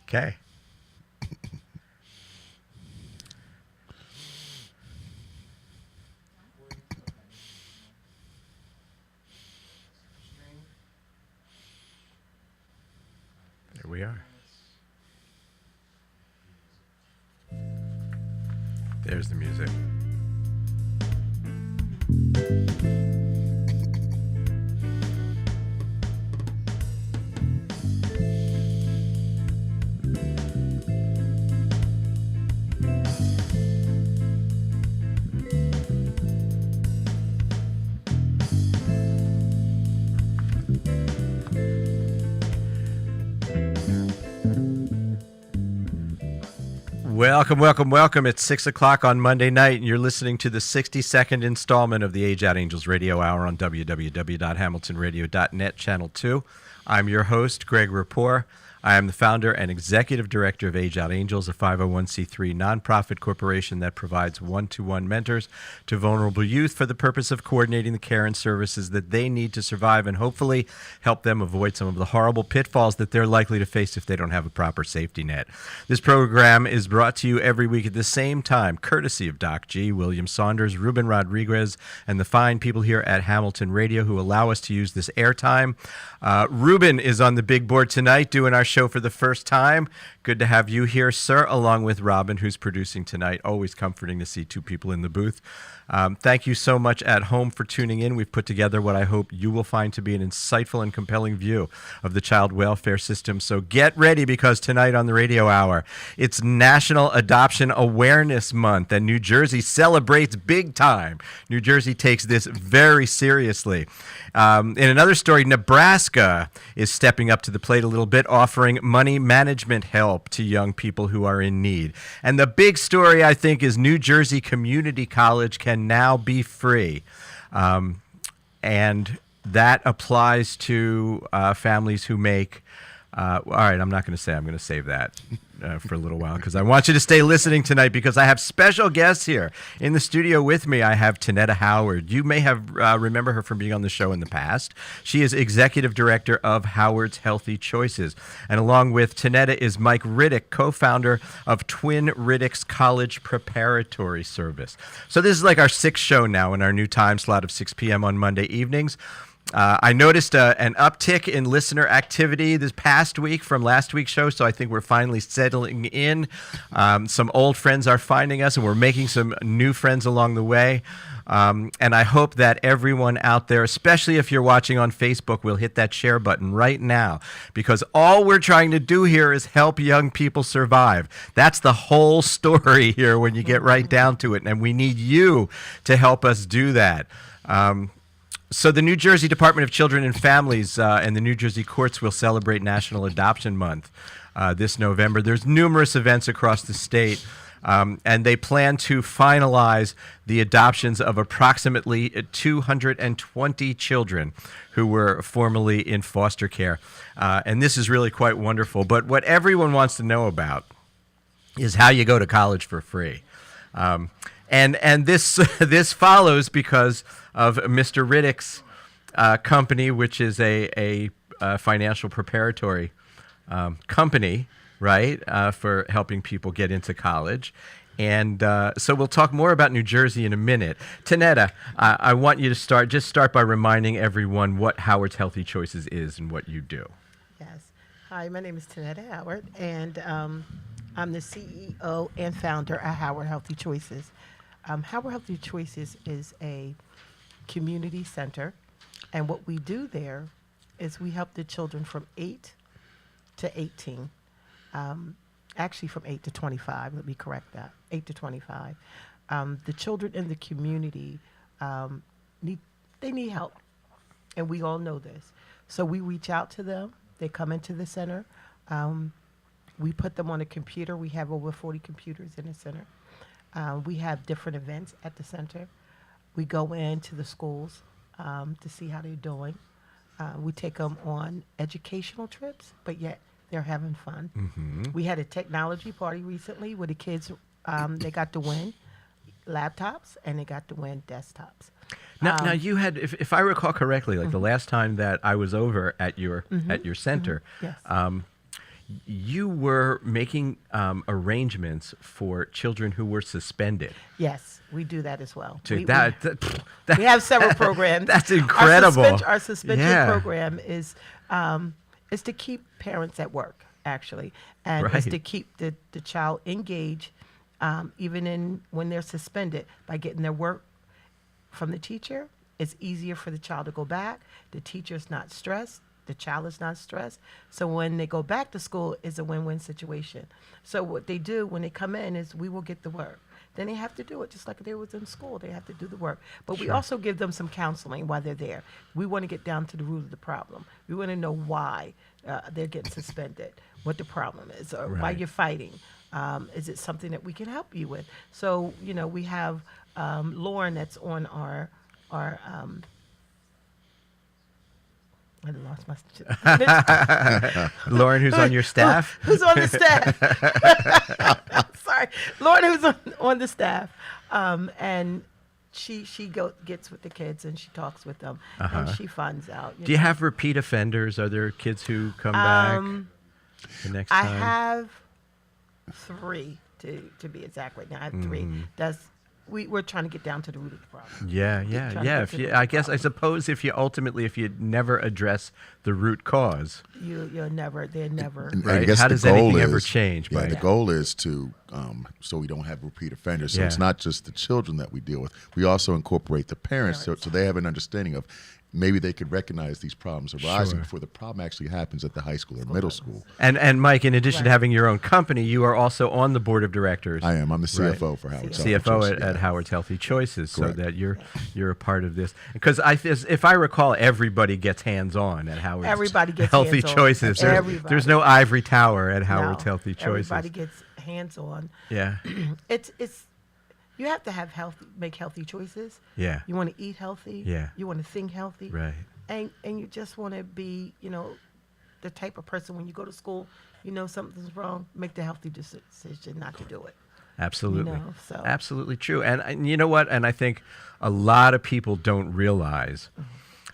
Okay. There we are. There's the music. Welcome, welcome, welcome. It's 6 o'clock on Monday night, and you're listening to the 62nd installment of the Age Out Angels Radio Hour on www.hamiltonradio.net, Channel 2. I'm your host, Greg Rapport. I am the founder and executive director of Age Out Angels, a 501c3 nonprofit corporation that provides one-to-one mentors to vulnerable youth for the purpose of coordinating the care and services that they need to survive and hopefully help them avoid some of the horrible pitfalls that they're likely to face if they don't have a proper safety net. This program is brought to you every week at the same time, courtesy of Doc G, William Saunders, Ruben Rodriguez, and the fine people here at Hamilton Radio who allow us to use this airtime. Ruben is on the big board tonight doing our show for the first time. Good to have you here, sir, along with Robin, who's producing tonight. Always comforting to see two people in the booth. Thank you so much at home for tuning in. We've put together what I hope you will find to be an insightful and compelling view of the child welfare system. So get ready, because tonight on the Radio Hour, it's National Adoption Awareness Month, and New Jersey celebrates big time. New Jersey takes this very seriously. In another story, Nebraska is stepping up to the plate a little bit, offering money management help to young people who are in need. And the big story, I think, is New Jersey Community College can now be free. And that applies to families who make... all right, I'm not going to say. I'm going to save that for a little while, because I want you to stay listening tonight, because I have special guests here in the studio with me. I have Tanetta Howard. You may have remember her from being on the show in the past. She is executive director of Howard's Healthy Choices. And along with Tanetta is Mike Riddick, co-founder of Twin Riddick's College Preparatory Service. So this is like our sixth show now in our new time slot of 6 p.m. on Monday evenings. I noticed an uptick in listener activity this past week from last week's show, so I think we're finally settling in. Some old friends are finding us, and we're making some new friends along the way. And I hope that everyone out there, especially if you're watching on Facebook, will hit that share button right now, because all we're trying to do here is help young people survive. That's the whole story here when you get right down to it, and we need you to help us do that. So the New Jersey Department of Children and Families and the New Jersey courts will celebrate National Adoption Month this November. There's numerous events across the state, and they plan to finalize the adoptions of approximately 220 children who were formerly in foster care. And this is really quite wonderful. But what everyone wants to know about is how you go to college for free. And this follows because of Mr. Riddick's company, which is a financial preparatory company, right, for helping people get into college. And so we'll talk more about New Jersey in a minute. Tanetta, I want you to start by reminding everyone what Howard's Healthy Choices is and what you do. Yes. Hi, my name is Tanetta Howard, and I'm the CEO and founder at Howard Healthy Choices. Howard Healthy Choices is a community center, and what we do there is we help the children from 8 to 18, actually from 8 to 25, let me correct that, 8 to 25. The children in the community need help, and we all know this. So we reach out to them, they come into the center, we put them on a computer. We have over 40 computers in the center. We have different events at the center. We go into the schools to see how they're doing. We take them on educational trips, but yet they're having fun. Mm-hmm. We had a technology party recently where the kids, they got to win laptops and they got to win desktops. Now you had, if I recall correctly, like the last time that I was over at your center, yes. you were making arrangements for children who were suspended. Yes, we do that as well. To We- that we have several programs. That's incredible. Our suspension Yeah. program is to keep parents at work, actually, and is Right. to keep the child engaged, even when they're suspended, by getting their work from the teacher. It's easier for the child to go back. The teacher's not stressed. The child is not stressed. So when they go back to school, it's a win-win situation. So what they do when they come in is we will get the work. Then they have to do it just like they was in school. They have to do the work. But we also give them some counseling while they're there. We want to get down to the root of the problem. We want to know why they're getting suspended, what the problem is, or why Right. you're fighting. Is it something that we can help you with? So, we have Lauren that's on our I lost my. Lauren, who's on your staff. Who's on the staff? Sorry, Lauren, who's on the staff, and she gets with the kids and she talks with them and she finds out. Do you have repeat offenders? Are there kids who come back the next I time? have 3 to be exact right now. I have 3. We're trying to get down to the root of the problem. Yeah. trying to If get to you, the I guess, I problem. suppose, if you never address the root cause, They're never. And Right. I guess How the does goal anything ever is- change Yeah, by- the goal is to so we don't have repeat offenders. So Yeah. it's not just the children that we deal with. We also incorporate the parents, so they have an understanding of maybe they could recognize these problems arising Sure. before the problem actually happens at the high school or middle school. And Mike, in addition to Right. having your own company, you are also on the board of directors. I am. I'm the Right. CFO for Howard's CFO Healthy at, Choice. at Howard's Healthy Choices, so Correct. that you're a part of this. Because if I recall, everybody gets hands on at Howard's Everybody gets Healthy hands-on. Choices. Everybody. There's no ivory tower at Howard's No, Healthy Choices. Everybody gets hands on. Yeah, It's you have to make healthy choices. yeah, You want to eat healthy. Yeah. You want to think healthy. right. And you just want to be, the type of person when you go to school, something's wrong, make the healthy decision not to do it. Absolutely. So- Absolutely true. And you know what? And I think a lot of people don't realize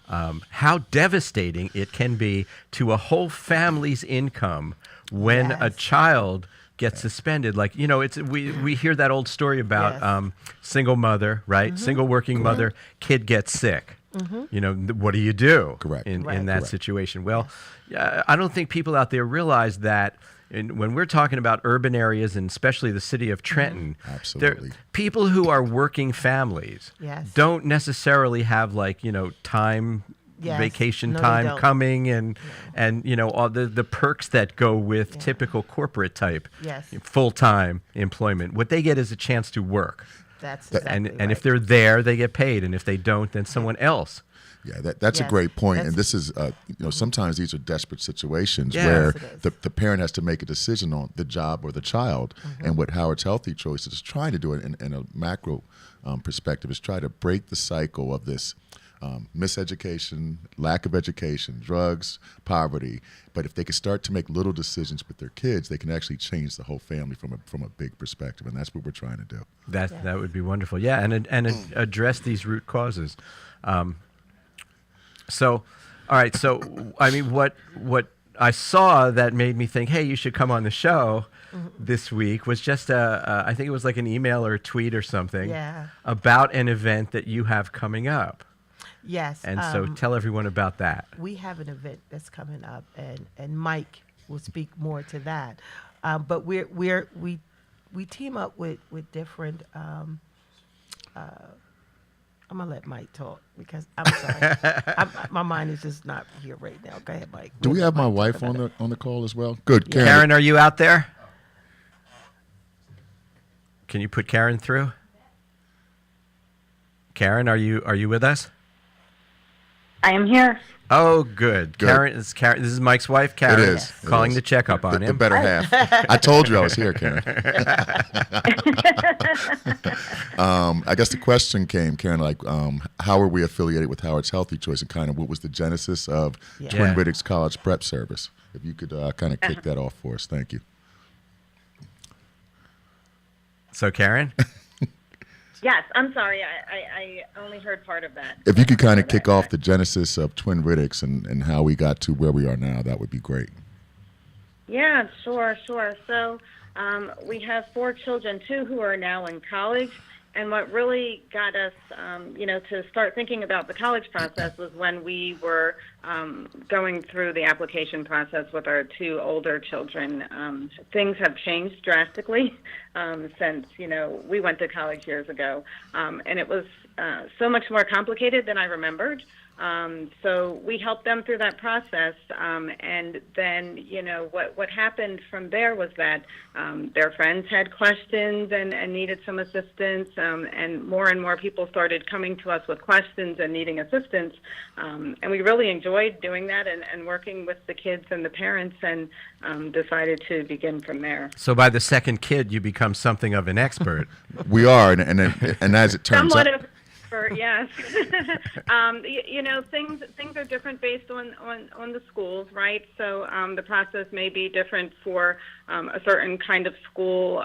how devastating it can be to a whole family's income when a Yes. child gets suspended. Like, we hear that old story about Yes. single mother, right? Single working mother, kid gets sick. What do you do Correct. in Right. that Correct. situation? Well, I don't think people out there realize that when we're talking about urban areas, and especially the city of Trenton, Absolutely. people who are working families Yes. don't necessarily have time, Yes. vacation No, they time don't. coming, and all the perks that go with typical corporate type Yes. full-time employment. What they get is a chance to work. That's That- exactly And if right. they're there, they get paid, and if they don't, then someone else. Yeah, that's a Yes, great point. And that's- this is, sometimes these are desperate situations Yeah. where Yes, it is. the parent has to make a decision on the job or the child. And what Howard's Healthy Choices is trying to do in a macro perspective is try to break the cycle of this miseducation, lack of education, drugs, poverty. But if they can start to make little decisions with their kids, they can actually change the whole family from a big perspective. And that's what we're trying to do. That would be wonderful. Yeah, and address these root causes. So, all right. So, I mean, what I saw that made me think, hey, you should come on the show this week was just I think it was like an email or a tweet or something Yeah. about an event that you have coming up. Yes. And so tell everyone about that. We have an event that's coming up, and Mike will speak more to that. But we team up with different. I'm gonna let Mike talk because I'm sorry, my mind is just not here right now. Go ahead, Mike. Do we We'll have let my Mike talk wife about on the call as well? Good, Yeah. Karen. Karen, are you out there? Can you put Karen through? Karen, are you with us? I am here. Oh, good. Good. Karen, this is Mike's wife, Karen. It is. It Calling is. to check up on The him. better half. I told you I was here, Karen. I guess the question came, Karen, how are we affiliated with Howard's Healthy Choice, and kind of what was the genesis of Yeah. Twin Yeah. Riddick's College Prep Service? If you could kind of kick that off for us. Thank you. So, Karen? Yes, I'm sorry. I only heard part of that. If you could kind of kick off the genesis of Twin Riddick's and how we got to where we are now, that would be great. Yeah, sure, sure. So we have 4 children, 2 who are now in college. And what really got us, to start thinking about the college process was when we were going through the application process with our 2 older children. Things have changed drastically since, we went to college years ago. And it was so much more complicated than I remembered. So we helped them through that process, and then what happened from there was that their friends had questions and needed some assistance, and more people started coming to us with questions and needing assistance, and we really enjoyed doing that and working with the kids and the parents, and decided to begin from there. So by the second kid, you become something of an expert. We are, and as it turns Somewhat out, of yes. Things are different based on the schools, right? So the process may be different for a certain kind of school,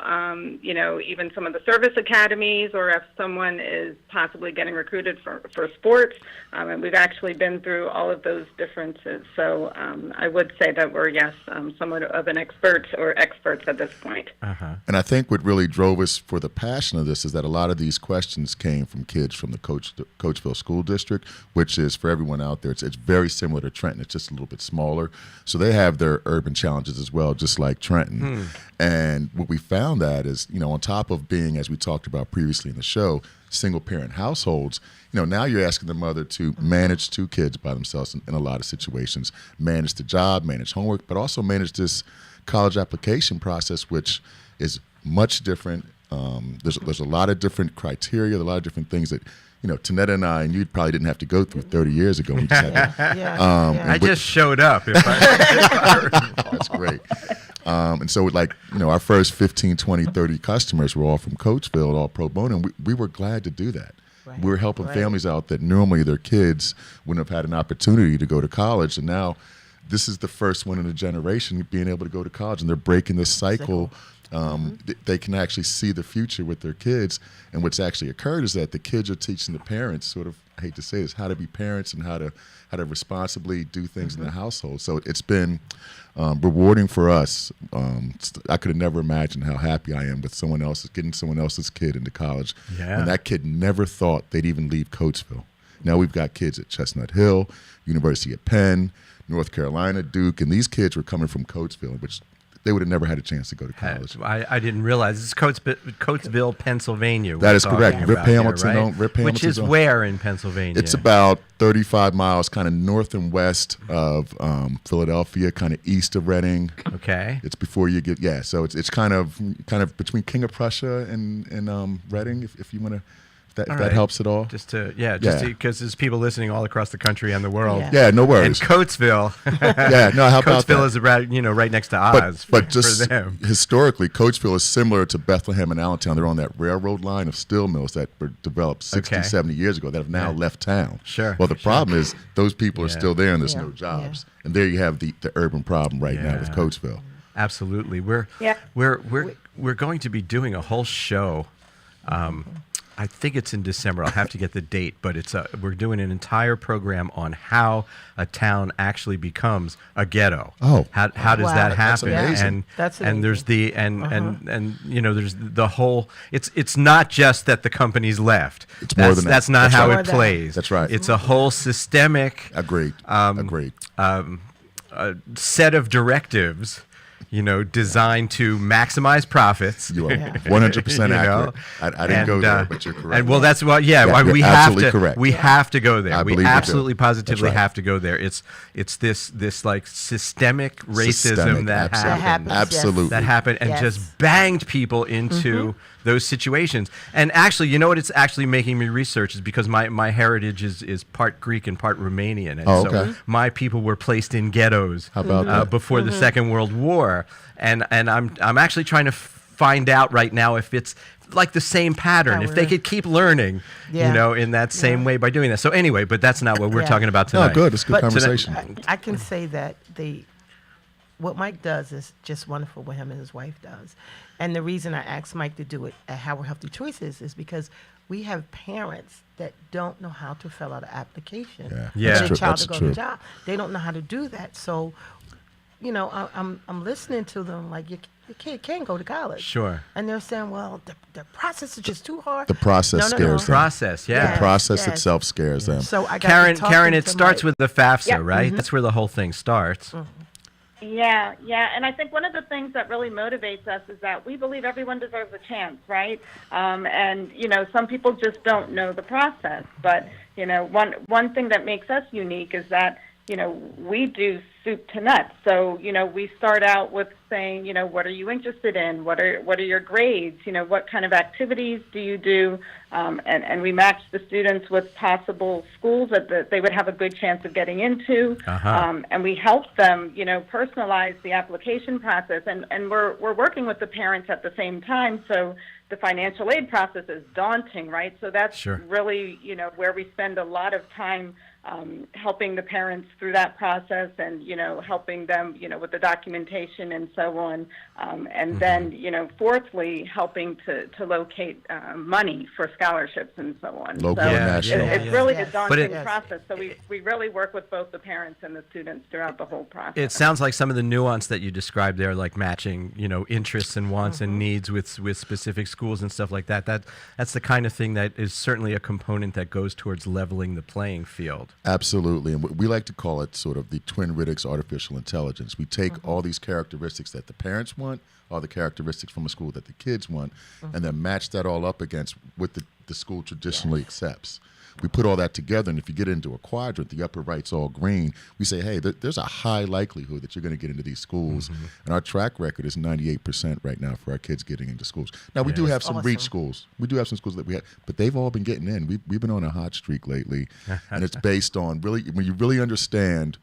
even some of the service academies, or if someone is possibly getting recruited for sports. And we've actually been through all of those differences. So I would say that we're, somewhat of an expert or experts at this point. And I think what really drove us for the passion of this is that a lot of these questions came from kids from the Coatesville School District, which is, for everyone out there, it's very similar to Trenton. It's just a little bit smaller. So they have their urban challenges as well, just like Trenton. And what we found that is, on top of being, as we talked about previously in the show, single-parent households, now you're asking the mother to manage 2 kids by themselves in a lot of situations, manage the job, manage homework, but also manage this college application process, which is much different. There's a lot of different criteria, a lot of different things that, Tanetta and I, and you probably didn't have to go through 30 years ago. We just had to, I just showed up. That's great. And so, our first 15, 20, 30 customers were all from Coatesville, all pro bono, and we were glad to do that. Right. We were helping families out that normally their kids wouldn't have had an opportunity to go to college, and now this is the first one in a generation being able to go to college, and they're breaking this cycle. They can actually see the future with their kids, and what's actually occurred is that the kids are teaching the parents, sort of, I hate to say this, how to be parents and how to responsibly do things in the household. So it's been rewarding for us. I could have never imagined how happy I am with getting someone else's kid into college. Yeah. And that kid never thought they'd even leave Coatesville. Now we've got kids at Chestnut Hill, University of Penn, North Carolina, Duke, and these kids were coming from Coatesville, which they would have never had a chance to go to college. I didn't realize. This is Coatesville, Pennsylvania. That is correct. Rip Hamilton, Which is where in Pennsylvania? It's about 35 miles kind of north and west of Philadelphia, kind of east of Reading. Okay. It's before you get, so it's kind of between King of Prussia and Reading, if you want to, if that helps at all. Just because there's people listening all across the country and the world. Yeah, no worries. And Coatesville. How about that? Coatesville is about, right next to Oz. But just for them. Historically, Coatesville is similar to Bethlehem and Allentown. They're on that railroad line of steel mills that were developed 60, 70 years ago that have now left town. Sure. Well, the problem is those people are still there and there's no jobs. Yeah. And there you have the urban problem right now with Coatesville. Absolutely. We're going to be doing a whole show. I think it's in December. I'll have to get the date, but we're doing an entire program on how a town actually becomes a ghetto. Oh, how does that happen? That's amazing. And That's and there's amazing. there's the whole. It's not just that the companies left. It's more than that. That's not That's how right. it plays. That's right. It's a whole systemic. Agreed. Set of directives. Designed to maximize profits. You are 100% accurate. I didn't go there, but you're correct. And that's what. you're we have absolutely to. correct. We have to go there. I We believe you do. absolutely, positively That's right. have to go there. It's this like systemic racism Systemic, that absolutely. happened. Absolutely. That happened and Yes. just banged people into those situations. And actually, you know what? It's actually making me research is because my heritage is part Greek and part Romanian, and Oh, so okay. my people were placed in ghettos. How about that? Before the Second World War, and I'm actually trying to find out right now if it's like the same pattern, if they could keep learning, Yeah. in that same way by doing that. So anyway, but that's not what we're talking about tonight. No, good. It's a good But conversation. I can say that what Mike does is just wonderful. What him and his wife does, and the reason I asked Mike to do it at Howard Healthy Choices is because we have parents that don't know how to fill out an application Yeah. Yeah. for That's their child That's to go true. to job. They don't know how to do that. So I'm listening to them like your kid can go to college. Sure. And they're saying, well, the process is just too hard. The process No, no, scares no. them. Process, yeah. The process yes. itself scares them. So I got Karen, to talking Karen, it to starts my- with the FAFSA, Yep. right? That's where the whole thing starts. Yeah, and I think one of the things that really motivates us is that we believe everyone deserves a chance, right? And some people just don't know the process. But one thing that makes us unique is that we do soup to nuts. So we start out with saying, what are you interested in? What are your grades? What kind of activities do you do? And we match the students with possible schools that they would have a good chance of getting into. And we help them, personalize the application process. And we're working with the parents at the same time. So the financial aid process is daunting, right? So that's Sure. really, where we spend a lot of time helping the parents through that process and, helping them, with the documentation and so on. And then, fourthly, helping to locate money for scholarships and so on. Local so and national. It's really Yes. a daunting But process. So we really work with both the parents and the students throughout the whole process. It sounds like some of the nuance that you described there, like matching, interests and wants and needs with specific schools and stuff like that. That's the kind of thing that is certainly a component that goes towards leveling the playing field. Absolutely. And we like to call it sort of the Twin Riddick's artificial intelligence. We take all these characteristics that the parents want, all the characteristics from a school that the kids want, and then match that all up against what the school traditionally accepts. We put all that together, and if you get into a quadrant, the upper right's all green, we say, hey, there's a high likelihood that you're going to get into these schools. And our track record is 98% right now for our kids getting into schools. Now, we do have some reach Awesome. schools. We do have some schools that we have, but they've all been getting in. We've been on a hot streak lately, and it's based on really, when you really understand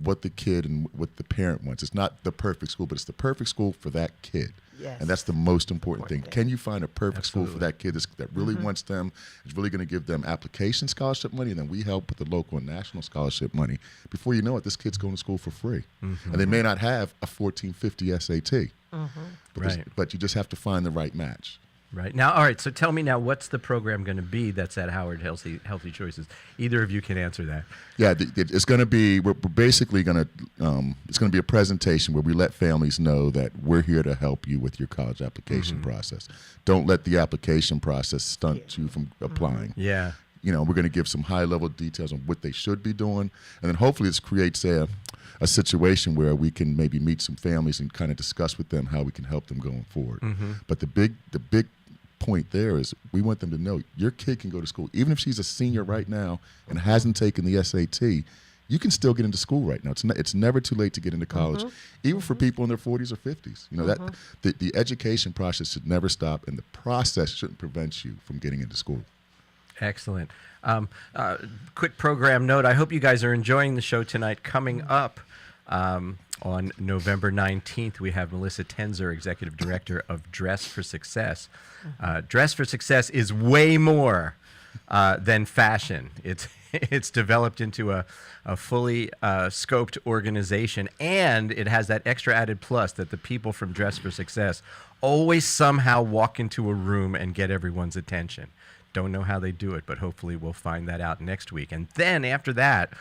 what the kid and what the parent wants. It's not the perfect school, but it's the perfect school for that kid. Yes. And that's the most important thing. Important thing. Can you find a perfect school for that kid that really wants them, is really going to give them application scholarship money, and then we help with the local and national scholarship money. Before you know it, this kid's going to school for free. And they may not have a 1450 SAT, Right. but you just have to find the right match. Right. Now, all right, so tell me now, what's the program going to be that's at Howard Healthy Choices? Either of you can answer that. Yeah, it's going to be. We're basically going to. It's going to be a presentation where we let families know that we're here to help you with your college application process. Don't let the application process stunt you from applying. Yeah. We're going to give some high-level details on what they should be doing, and then hopefully this creates a situation where we can maybe meet some families and kind of discuss with them how we can help them going forward. But the big point there is we want them to know your kid can go to school. Even if she's a senior right now and hasn't taken the SAT, you can still get into school right now. It's never too late to get into college, even for people in their 40s or 50s. That the education process should never stop, and the process shouldn't prevent you from getting into school. Excellent. Quick program note. I hope you guys are enjoying the show tonight. Coming up on November 19th, we have Melissa Tenzer, Executive Director of Dress for Success. Dress for Success is way more than fashion. It's developed into a fully scoped organization, and it has that extra added plus that the people from Dress for Success always somehow walk into a room and get everyone's attention. Don't know how they do it, but hopefully we'll find that out next week. And then after that,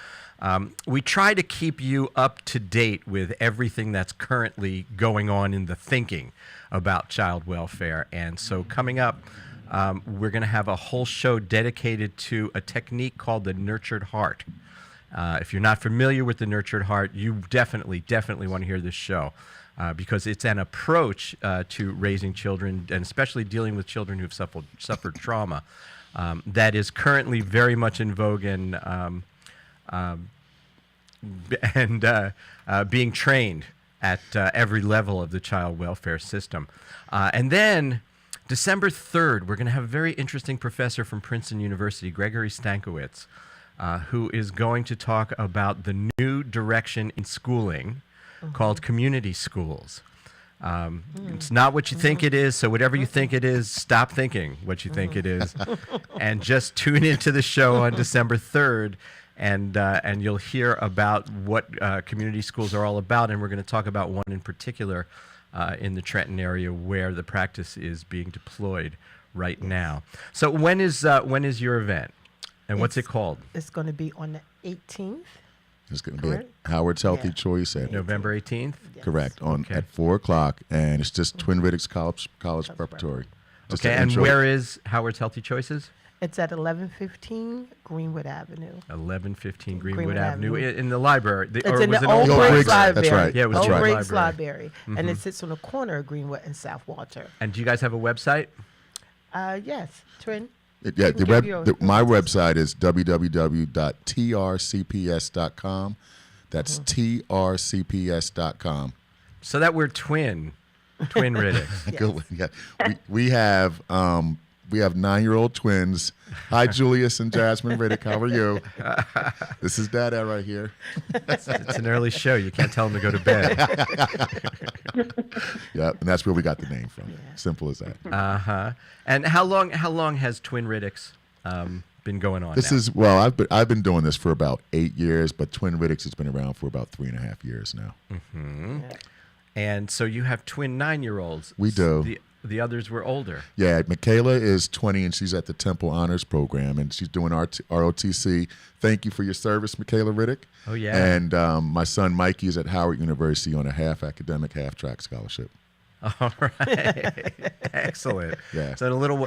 we try to keep you up to date with everything that's currently going on in the thinking about child welfare. And so coming up, we're going to have a whole show dedicated to a technique called the nurtured heart. If you're not familiar with the nurtured heart, you definitely want to hear this show. Because it's an approach to raising children, and especially dealing with children who've suffered trauma, that is currently very much in vogue and being trained at every level of the child welfare system. And then December 3rd, we're going to have a very interesting professor from Princeton University, Gregory Stankiewicz, who is going to talk about the new direction in schooling called community schools. It's not what you think it is, so whatever you think it is, stop thinking what you think it is, and just tune into the show on December 3rd, and you'll hear about what community schools are all about, and we're going to talk about one in particular in the Trenton area where the practice is being deployed right now. So when is your event, and what's it called? It's going to be on the 18th. It's going to be at Correct. Howard's Healthy Yeah. Choice at November 18th. Yes. correct on Okay. at 4:00, and it's just Twin Riddick's College Preparatory. Just Okay, an and intro. where is Howard's Healthy Choices? It's at 1115 Greenwood Avenue. 1115 Greenwood, Greenwood Avenue Avenue. in the library. It's or in was the it Old Old Briggs Briggs, Library. that's right. Yeah, it was Old the old Briggs library. Library. And it sits on the corner of Greenwood and South Walter. And do you guys have a website? Yes, Twin. Yeah, can give you a- my website is www.trcps.com. That's trcps.com. So that we're twin Riddicks. Good one. Yeah. We have 9-year-old twins. Hi, Julius and Jasmine Riddick. How are you? This is Dada right here. It's an early show. You can't tell them to go to bed. Yeah, and that's where we got the name from. Simple as that. Uh-huh. And how long has Twin Riddicks been going on This now? is I've been doing this for about 8 years, but Twin Riddicks has been around for about 3.5 years now. And so you have twin 9-year-olds. We do. The others were older. Yeah, Michaela is 20 and she's at the Temple Honors Program and she's doing ROTC. Thank you for your service, Michaela Riddick. Oh, yeah. And my son Mikey is at Howard University on a half academic, half track scholarship. All right. Excellent. Yeah. So in a little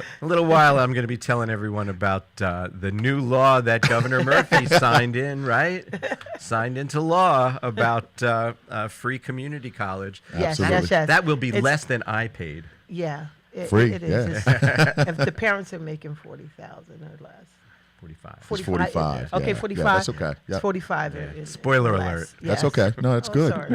while, I'm going to be telling everyone about the new law that Governor Murphy signed into law about free community college. Yes, Absolutely. yes, yes. That will be It's- less than I paid. Yeah. Free, It is. yeah. If the parents are making 40,000 or less. 45. 45, Okay, yeah. 45. Yeah, that's okay. It's Yep. 45. Yeah. Is Spoiler less. alert. That's Yes. okay. No, that's Oh, good. sorry.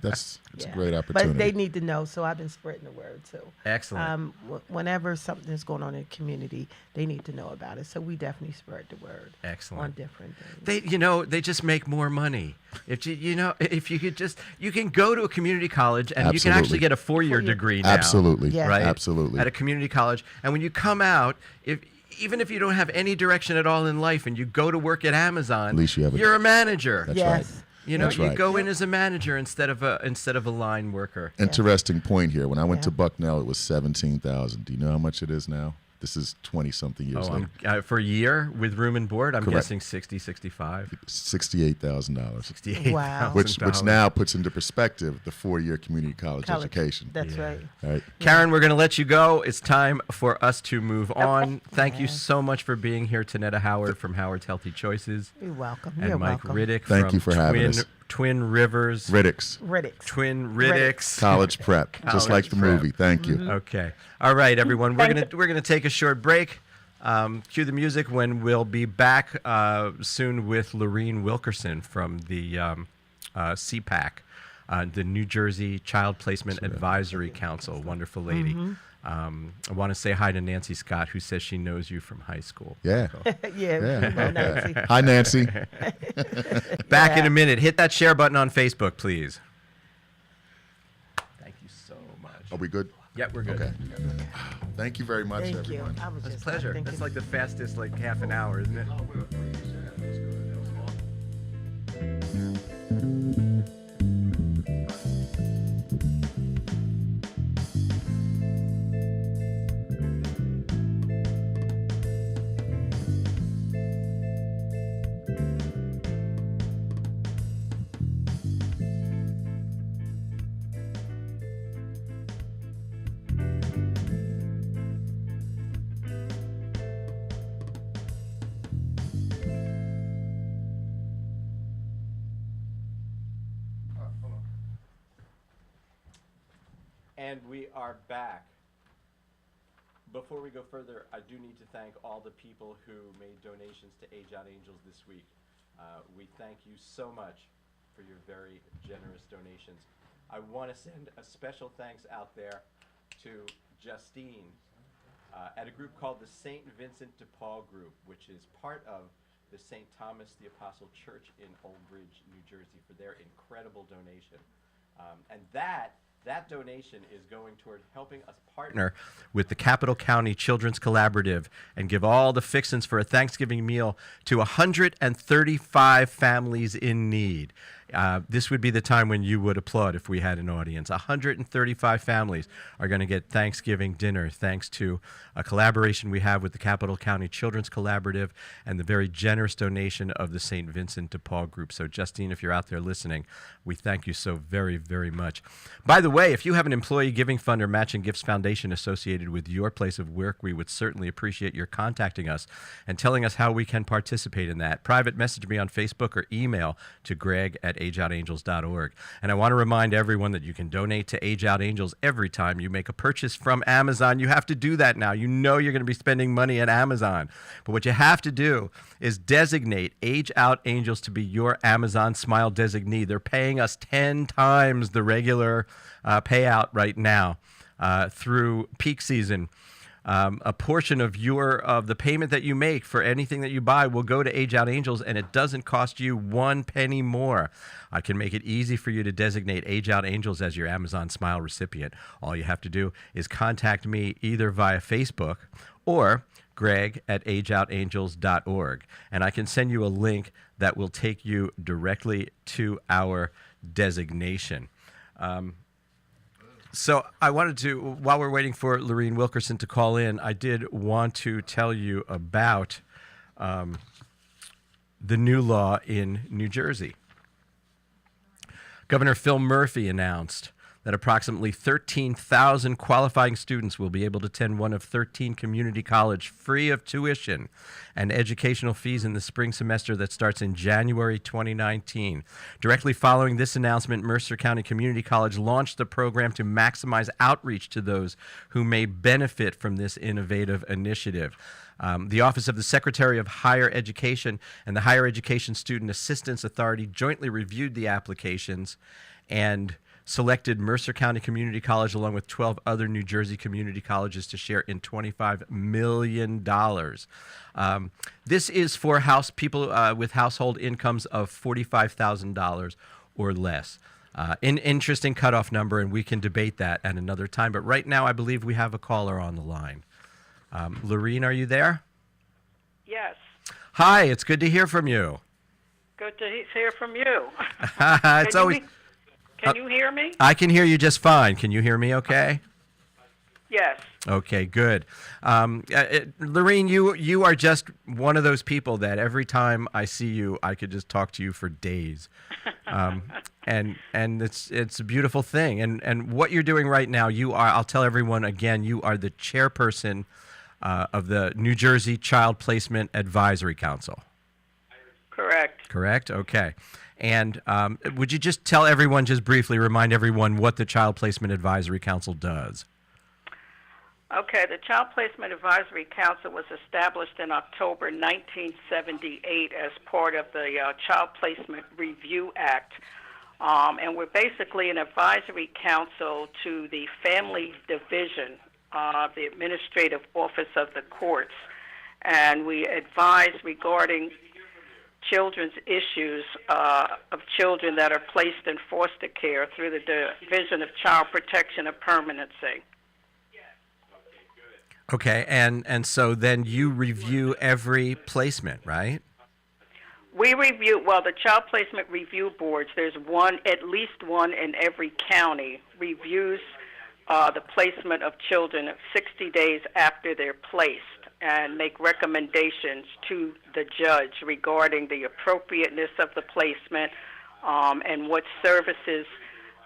That's a Yeah. great opportunity. But they need to know, so I've been spreading the word too. Excellent. Whenever something's going on in the community, they need to know about it. So we definitely spread the word on Excellent. different things. They just make more money. If you could just, you can go to a community college and you can Absolutely. actually get a 4-year degree now. Absolutely. Yeah. Right? Absolutely. At a community college. And when you come out, even if you don't have any direction at all in life and you go to work at Amazon, At least you have you're a manager. That's Yes. right. You know, That's you right. go in as a manager instead of a line worker. Interesting point here. When I went to Yeah. Bucknell, it was 17,000. Do you know how much it is now? This is 20-something years Oh, later. for a year with room and board, I'm Correct. guessing 60, 65, $68,000. 68. Wow. Which now puts into perspective the 4-year community college education. That's Yeah. right. All right. Karen, we're going to let you go. It's time for us to move on. Thank you Yes. so much for being here, Tanetta Howard from Howard's Healthy Choices, You're welcome. and You're Mike welcome. Riddick Thank from you for having us. Twin Rivers, Riddick's Riddicks. Twin Riddicks. College Prep, just like the Prep. movie. Thank you. Okay. All right, everyone. We're gonna take a short break. Cue the music. When we'll be back soon with Lorene Wilkerson from the CPAC, the New Jersey Child Placement Advisory Council. Wonderful lady. I want to say hi to Nancy Scott, who says she knows you from high school. Yeah. Yeah. Well, Nancy. Hi, Nancy. Back in a minute. Hit that share button on Facebook, please. Thank you so much. Are we good? Yeah, we're good. Okay. Thank you very much, Thank you. everyone. I was It's a just pleasure. thinking. That's like the fastest half an hour, isn't it? And we are back. Before we go further, I do need to thank all the people who made donations to Age Out Angels this week. We thank you so much for your very generous donations. I want to send a special thanks out there to Justine at a group called the St. Vincent de Paul Group, which is part of the St. Thomas the Apostle Church in Old Bridge, New Jersey, for their incredible donation. And that donation is going toward helping us partner with the Capital County Children's Collaborative and give all the fixins for a Thanksgiving meal to 135 families in need. This would be the time when you would applaud if we had an audience. 135 families are going to get Thanksgiving dinner thanks to a collaboration we have with the Capital County Children's Collaborative and the very generous donation of the St. Vincent de Paul Group. So, Justine, if you're out there listening, we thank you so very, very much. By the way, if you have an employee giving fund or matching gifts foundation associated with your place of work, we would certainly appreciate your contacting us and telling us how we can participate in that. Private message me on Facebook or email to greg@ageoutangels.org. And I want to remind everyone that you can donate to Age Out Angels every time you make a purchase from Amazon. You have to do that now. You know you're going to be spending money at Amazon. But what you have to do is designate Age Out Angels to be your Amazon Smile designee. They're paying us 10 times the regular payout right now through peak season. A portion of the payment that you make for anything that you buy will go to Age Out Angels, and it doesn't cost you 1 penny more. I can make it easy for you to designate Age Out Angels as your Amazon Smile recipient. All you have to do is contact me either via Facebook or greg@ageoutangels.org, and I can send you a link that will take you directly to our designation. So I wanted to, while we're waiting for Lorene Wilkerson to call in, I did want to tell you about the new law in New Jersey. Governor Phil Murphy announced that approximately 13,000 qualifying students will be able to attend one of 13 community college free of tuition and educational fees in the spring semester that starts in January 2019. Directly following this announcement, Mercer County Community College launched the program to maximize outreach to those who may benefit from this innovative initiative. The Office of the Secretary of Higher Education and the Higher Education Student Assistance Authority jointly reviewed the applications and selected Mercer County Community College along with 12 other New Jersey community colleges to share in $25 million. This is for people with household incomes of $45,000 or less. An interesting cutoff number, and we can debate that at another time. But right now, I believe we have a caller on the line. Lorene, are you there? Yes. Hi, it's good to hear from you. Good to hear from you. It's always... Can you hear me? I can hear you just fine. Can you hear me okay? Yes. Okay, good. Lorene, you are just one of those people that every time I see you, I could just talk to you for days. And it's a beautiful thing. And what you're doing right now, I'll tell everyone again, you are the chairperson of the New Jersey Child Placement Advisory Council. Correct. Correct? Okay. And would you just tell everyone, just briefly, remind everyone what the Child Placement Advisory Council does? Okay, the Child Placement Advisory Council was established in October 1978 as part of the Child Placement Review Act. And we're basically an advisory council to the Family Division of the Administrative Office of the Courts. And we advise regarding children's issues of children that are placed in foster care through the Division of Child Protection and Permanency. Okay, and so then you review every placement, right? We review, the Child Placement Review Boards, there's at least one in every county, reviews the placement of children 60 days after they're placed and make recommendations to the judge regarding the appropriateness of the placement and what services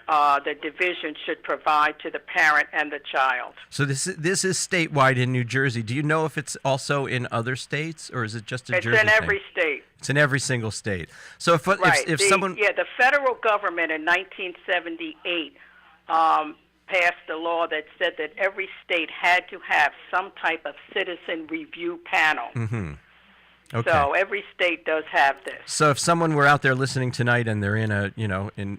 the division should provide to the parent and the child. So this is statewide in New Jersey. Do you know if it's also in other states, or is it just a Jersey thing? It's in every thing? state. It's in every single state. So if someone... Yeah, the federal government in 1978 passed a law that said that every state had to have some type of citizen review panel. Mm-hmm. Okay. So every state does have this. So if someone were out there listening tonight and they're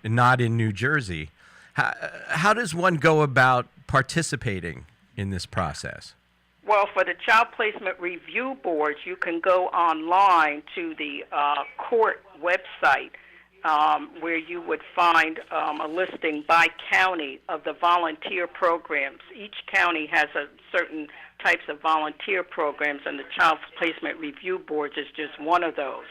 not in New Jersey, how does one go about participating in this process? Well, for the Child Placement Review Boards, you can go online to the court website where you would find a listing by county of the volunteer programs. Each county has a certain types of volunteer programs, and the Child Placement Review Boards is just one of those.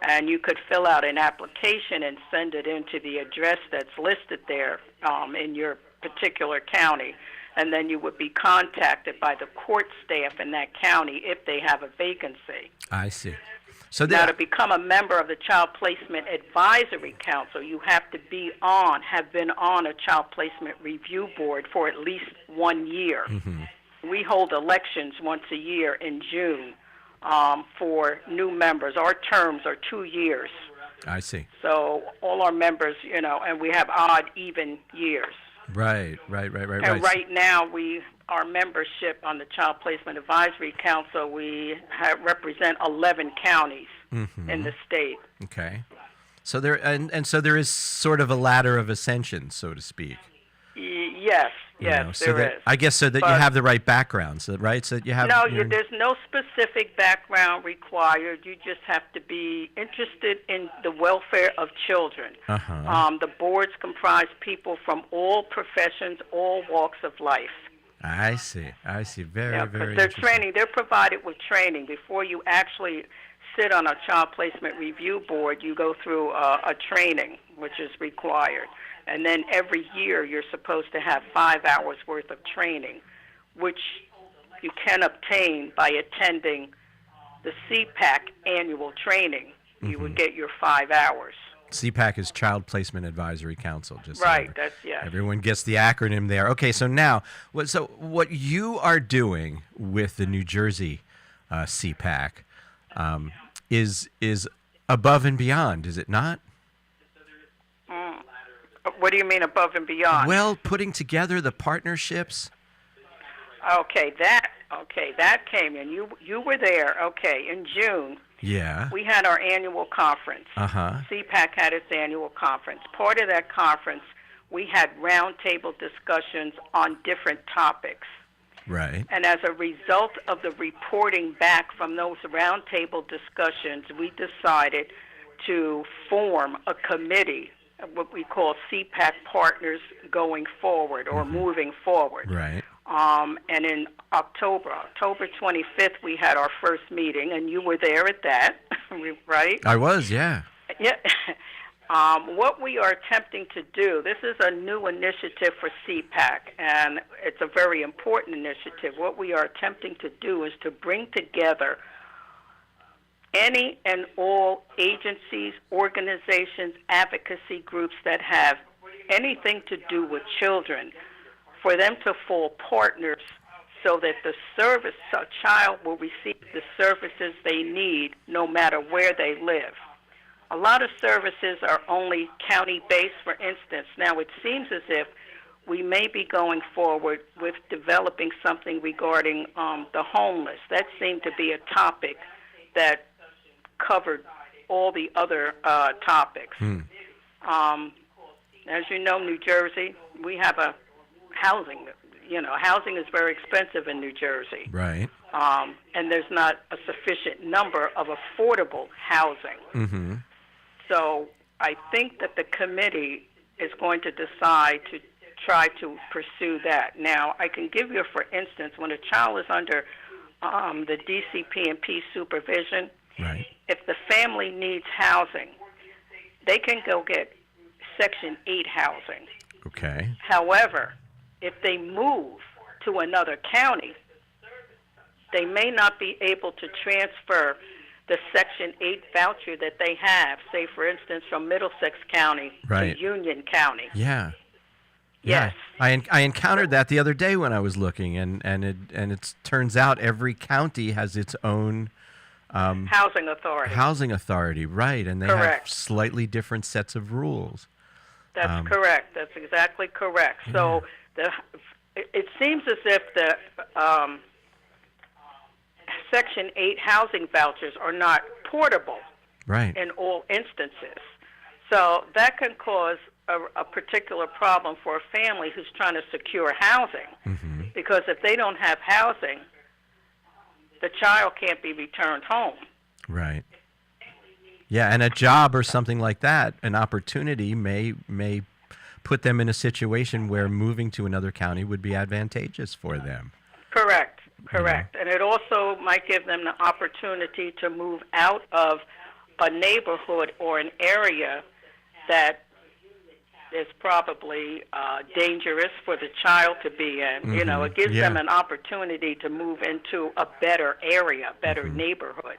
And you could fill out an application and send it into the address that's listed there in your particular county. And then you would be contacted by the court staff in that county if they have a vacancy. I see. So Now, to become a member of the Child Placement Advisory Council, you have to have been on a Child Placement Review Board for at least 1 year. We hold elections once a year in June for new members. Our terms are 2 years. I see. So all our members, and we have odd, even years. Right. And right now, our membership on the Child Placement Advisory Council, we represent 11 counties in the state. Okay. So so there is sort of a ladder of ascension, so to speak. Yes, there is. I guess so that you have the right background, right? So that you have. No, there's no specific background required. You just have to be interested in the welfare of children. The boards comprise people from all professions, all walks of life. I see. Very, very interesting. They're provided with training. Before you actually sit on a Child Placement Review Board, you go through a training, which is required. And then every year you're supposed to have 5 hours worth of training, which you can obtain by attending the CPAC annual training. You would get your 5 hours. CPAC is Child Placement Advisory Council. Just right. Everyone gets the acronym there. Okay, so now, what you are doing with the New Jersey CPAC is above and beyond, is it not? What do you mean above and beyond? Well, putting together the partnerships. Okay, that came in. You were there. Okay, in June. Yeah. We had our annual conference. CPAC had its annual conference. Part of that conference, we had roundtable discussions on different topics. Right. And as a result of the reporting back from those roundtable discussions, we decided to form a committee, what we call CPAC Partners Going Forward or Moving Forward. Right. And in October 25th, we had our first meeting, and you were there at that, right? I was, yeah. Yeah. What we are attempting to do, this is a new initiative for CPAC, and it's a very important initiative. What we are attempting to do is to bring together any and all agencies, organizations, advocacy groups that have anything to do with children, for them to fall partners so that a child will receive the services they need no matter where they live. A lot of services are only county-based, for instance. Now, it seems as if we may be going forward with developing something regarding the homeless. That seemed to be a topic that covered all the other topics. As you know, New Jersey, we have a housing. Housing is very expensive in New Jersey. Right. And there's not a sufficient number of affordable housing. So I think that the committee is going to decide to try to pursue that. Now, I can give you, for instance, when a child is under the DCP&P supervision, right. If the family needs housing, they can go get Section 8 housing. Okay. However, if they move to another county, they may not be able to transfer the Section 8 voucher that they have, say, for instance, from Middlesex County right. to Union County. Yeah. Yes. I encountered that the other day when I was looking, and it turns out every county has its own housing authority. Housing authority, right? And they correct. have slightly different sets of rules. That's correct. That's exactly correct. Yeah. So it seems as if the Section 8 housing vouchers are not portable, right, in all instances. So that can cause a particular problem for a family who's trying to secure housing, because if they don't have housing, the child can't be returned home. Right. Yeah, and a job or something like that, an opportunity may put them in a situation where moving to another county would be advantageous for them. Correct. And it also might give them the opportunity to move out of a neighborhood or an area that is probably dangerous for the child to be in. You know, it gives them an opportunity to move into a better area, a better neighborhood,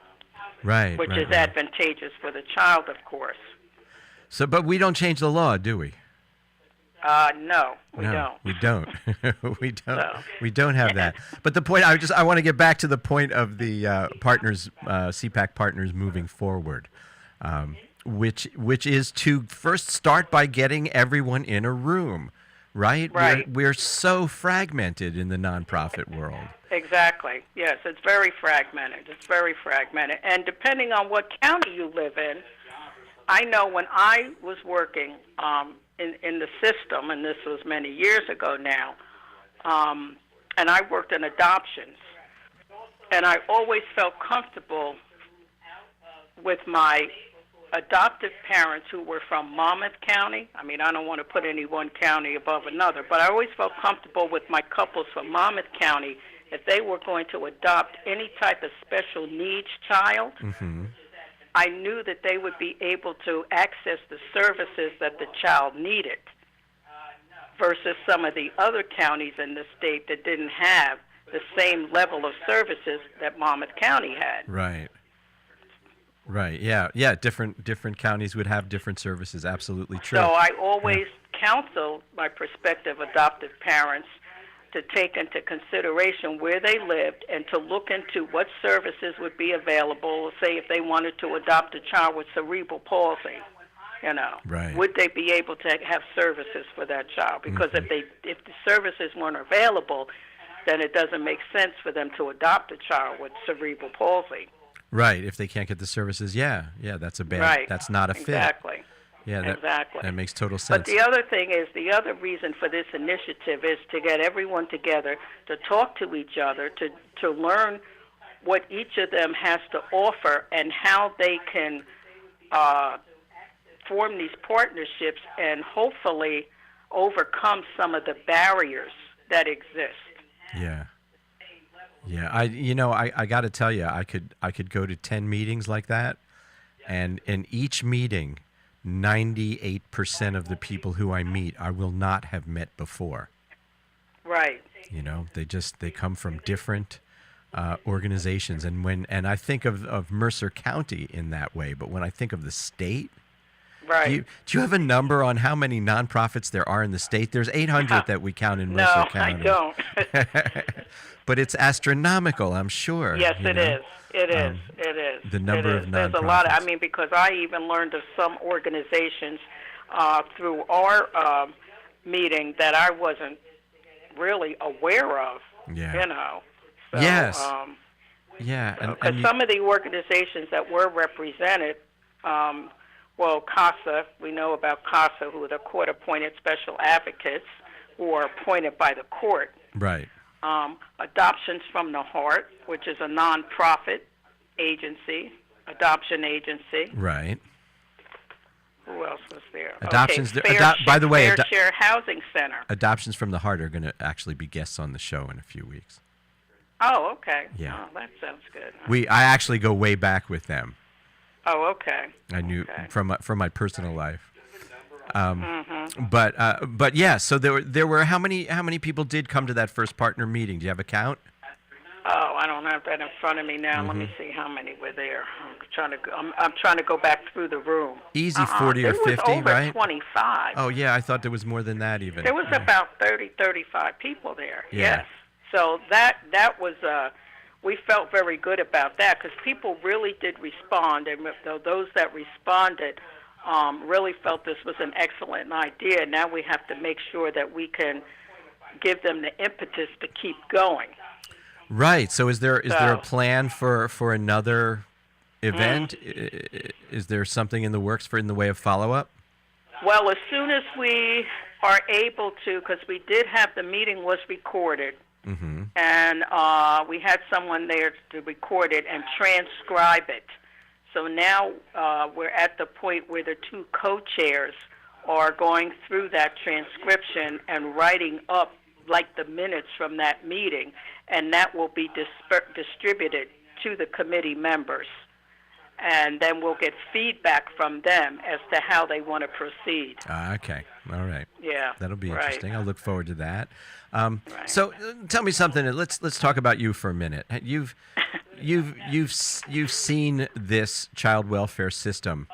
Right. which right, is right. advantageous for the child, of course. So, but we don't change the law, do we? No, we No, don't. we don't. we don't. No. We don't have that. But the point, I want to get back to the point of the partners, CPAC partners moving forward, which is to first start by getting everyone in a room, right? Right. We're so fragmented in the nonprofit world. Exactly. Yes, it's very fragmented. It's very fragmented. And depending on what county you live in, I know when I was working in the system, and this was many years ago now, and I worked in adoptions, and I always felt comfortable with my adoptive parents who were from Monmouth County. I mean, I don't want to put any one county above another, but I always felt comfortable with my couples from Monmouth County if they were going to adopt any type of special needs child. I knew that they would be able to access the services that the child needed versus some of the other counties in the state that didn't have the same level of services that Monmouth County had. Right. Right. Yeah. Yeah. Different counties would have different services. Absolutely true. So I always counsel my prospective adoptive parents to take into consideration where they lived and to look into what services would be available. Say if they wanted to adopt a child with cerebral palsy, you know, Right. would they be able to have services for that child? Because if the services weren't available, then it doesn't make sense for them to adopt a child with cerebral palsy. Right. If they can't get the services, yeah, that's a bad. Right. That's not a fit. Exactly. Yeah. That, Exactly. That makes total But sense. the other thing is, the other reason for this initiative is to get everyone together, to talk to each other, to learn what each of them has to offer and how they can form these partnerships and hopefully overcome some of the barriers that exist. Yeah. Yeah. I got to tell you, I could go to 10 meetings like that, and in each meeting, 98% of the people who I meet I will not have met before. Right. You know, they come from different organizations, and I think of Mercer County in that way. But when I think of the state, Right. do you have a number on how many nonprofits there are in the state? There's 800 that we count in Mercer No, County. I don't. But it's astronomical, I'm sure. Yes, you it know? is. It is. It is. the number it is. of There's a lot. nonprofits. Because I even learned of some organizations through our meeting that I wasn't really aware of. Yeah. You know. So, Yes. Yeah, because some of the organizations that were represented, well, CASA, we know about CASA, who are the court-appointed special advocates, who are appointed by the court. right. Adoptions from the Heart, which is a nonprofit agency, adoption agency. Right. Who else was there? Adoptions- Okay, by the way, Fair Share Housing Center. Adoptions from the Heart are going to actually be guests on the show in a few weeks. Oh, okay. Yeah. Oh, that sounds good. I actually go way back with them. Oh, okay. I knew Okay. from my personal life. But yeah, so there were how many people did come to that first partner meeting? Do you have a count? Oh, I don't have that in front of me now. Let me see how many were there. I'm trying to go back through the room. Easy 40 or 50, There was over right? 25. Oh yeah, I thought there was more than that even. There was about 30, 35 people there. Yeah. Yes. So that was we felt very good about that because people really did respond, and those that responded really felt this was an excellent idea. Now we have to make sure that we can give them the impetus to keep going. Right. So is there a So- plan for another event? Is there something in the works in the way of follow-up? Well, as soon as we are able to, because we did have the meeting was recorded, and we had someone there to record it and transcribe it. So now we're at the point where the two co-chairs are going through that transcription and writing up like the minutes from that meeting, and that will be distributed to the committee members. and then we'll get feedback from them as to how they want to proceed. Okay. All right. Yeah. That'll be right. interesting. I'll look forward to that. Right. So, tell me something. Let's talk about you for a minute. You've seen this child welfare system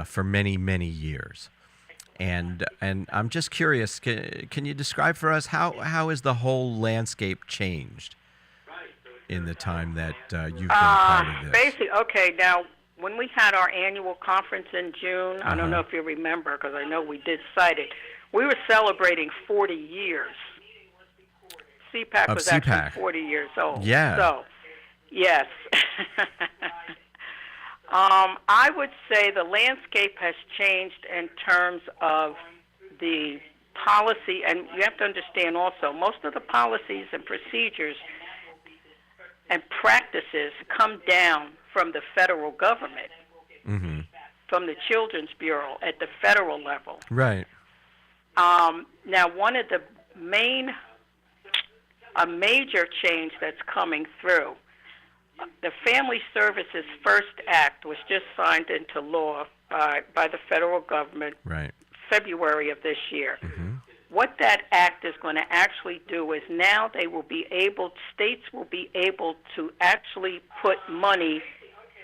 for many years, and I'm just curious. Can you describe for us how has the whole landscape changed in the time that you've been part of this? Basically, okay. Now, when we had our annual conference in June, I don't know if you remember, because I know we did cite it. We were celebrating 40 years. CPAC Of was CPAC. actually 40 years old. Yeah. So, yes. I would say the landscape has changed in terms of the policy, and you have to understand also, most of the policies and procedures and practices come down from the federal government, from the Children's Bureau at the federal level. Right. Now, one of the a major change that's coming through, the Family Services First Act was just signed into law by the federal government Right. February of this year. What that act is going to actually do is now states will be able to actually put money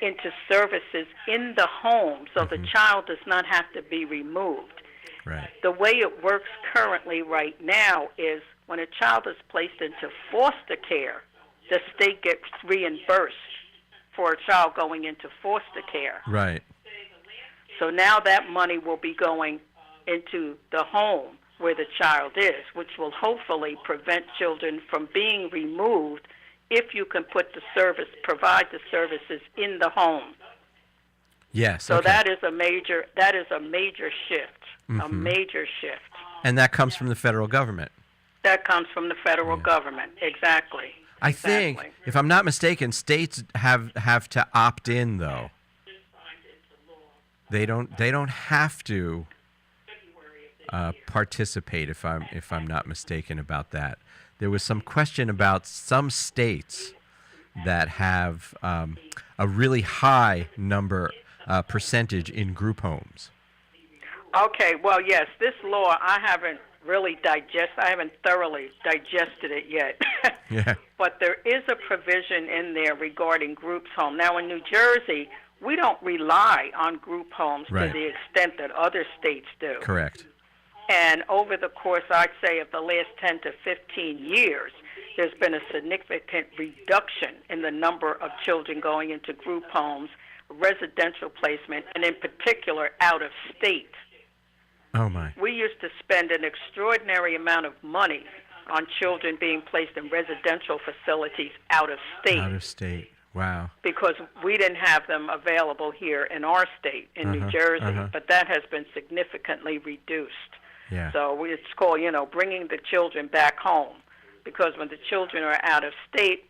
into services in the home so the child does not have to be removed. Right. The way it works currently right now is when a child is placed into foster care, the state gets reimbursed for a child going into foster care. Right. So now that money will be going into the home where the child is, which will hopefully prevent children from being removed if you can provide the services in the home. Yes. So okay. that is a major shift, a major shift. And that comes from the federal government. That comes from the federal government, exactly. I think, Exactly. if I'm not mistaken, states have to opt in though. They don't have to participate. If I'm not mistaken about that, there was some question about some states that have a really high percentage in group homes. Okay, well, yes, this law I haven't thoroughly digested it yet. Yeah. But there is a provision in there regarding groups home. Now, in New Jersey, we don't rely on group homes Right. to the extent that other states do. Correct. And over the course, I'd say, of the last 10 to 15 years, there's been a significant reduction in the number of children going into group homes, residential placement, and in particular out of state. Oh my. We used to spend an extraordinary amount of money on children being placed in residential facilities out of state. Out of state. Wow. Because we didn't have them available here in our state, in New Jersey, but that has been significantly reduced. Yeah. So it's called, bringing the children back home, because when the children are out of state,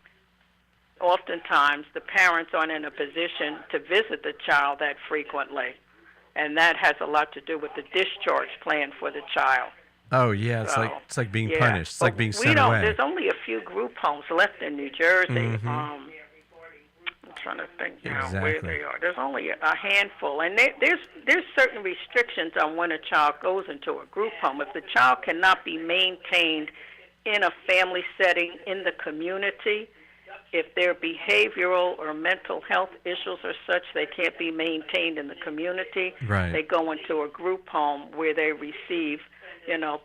oftentimes the parents aren't in a position to visit the child that frequently, and that has a lot to do with the discharge plan for the child. Oh yeah, it's So, like being yeah. punished. It's like But being we sent don't. away. There's only a few group homes left in New Jersey. I'm trying to think now where Exactly. they are. There's only a handful, and there's certain restrictions on when a child goes into a group home. If the child cannot be maintained in a family setting in the community, if their behavioral or mental health issues are such they can't be maintained in the community, Right. they go into a group home where they receive,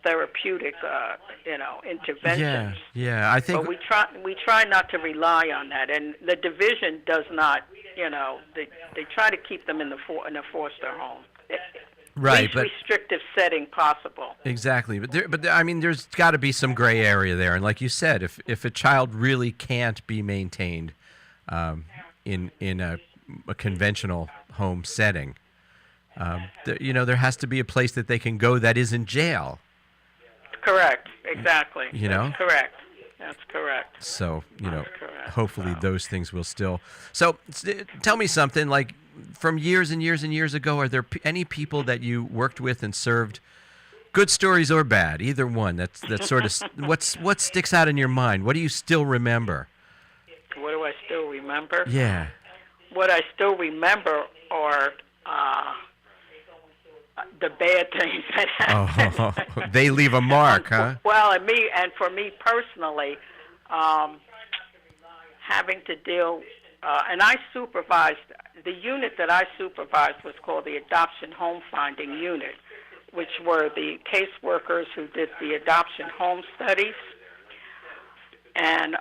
therapeutic, interventions. Yeah. I think But we try not to rely on that, and the division does not. They try to keep them in a foster home, right, least but restrictive setting possible. exactly. But I mean, there's got to be some gray area there. And like you said, if a child really can't be maintained in a conventional home setting, there has to be a place that they can go that isn't jail. Correct. Exactly. That's correct. That's correct. So, correct. hopefully those things will still. So, tell me something like from years and years and years ago, are there any people that you worked with and served, good stories or bad, either one, that sort of, what sticks out in your mind? What do you still remember? What do I still remember? Yeah. what I still remember are the bad things that happened. Oh, they leave a mark, huh? Well, and for me personally, having to deal, and I supervised, the unit that I supervised was called the Adoption Home Finding Unit, which were the caseworkers who did the adoption home studies. And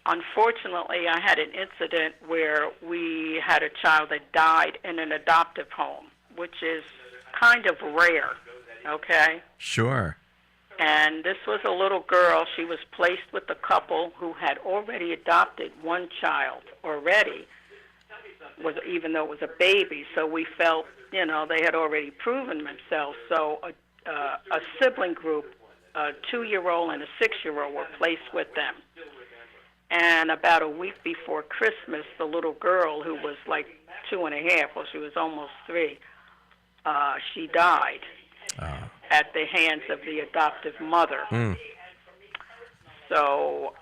unfortunately, I had an incident where we had a child that died in an adoptive home, which is kind of rare, okay? Sure. And this was a little girl. She was placed with a couple who had already adopted one child already, even though it was a baby. So we felt, they had already proven themselves. So a sibling group, a 2-year-old and a 6-year-old, were placed with them. And about a week before Christmas, the little girl, who was like 2.5, well, she was almost 3, she died at the hands of the adoptive mother. Mm. So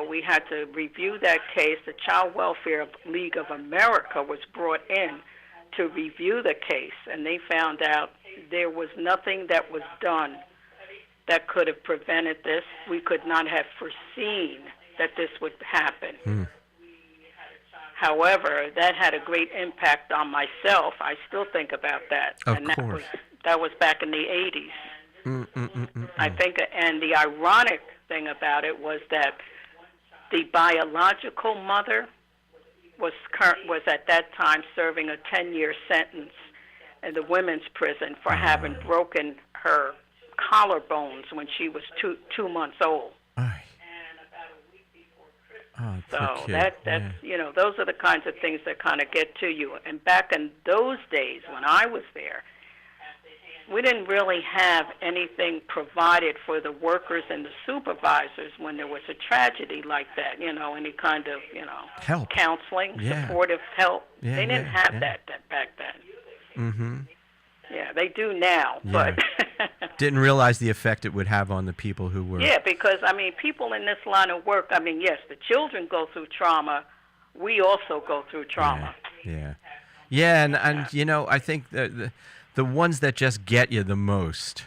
we had to review that case. The Child Welfare League of America was brought in to review the case, and they found out there was nothing that was done that could have prevented this. We could not have foreseen that this would happen. Mm. However, that had a great impact on myself. I still think about that. Of and course. That was back in the 80s. Mm. I think, and the ironic thing about it was that the biological mother was at that time serving a 10-year sentence in the women's prison for having broken her collarbones when she was two months old. Aye. Oh, So poor kid. that's those are the kinds of things that kind of get to you. And back in those days when I was there, we didn't really have anything provided for the workers and the supervisors when there was a tragedy like that. Any kind of Help. counseling, Yeah. supportive help. Yeah, They didn't yeah, have yeah. that back then. Mm-hmm. Yeah, they do now, Yeah. but Didn't realize the effect it would have on the people who were. yeah, because people in this line of work, yes, the children go through trauma. We also go through trauma. Yeah. And I think the ones that just get you the most,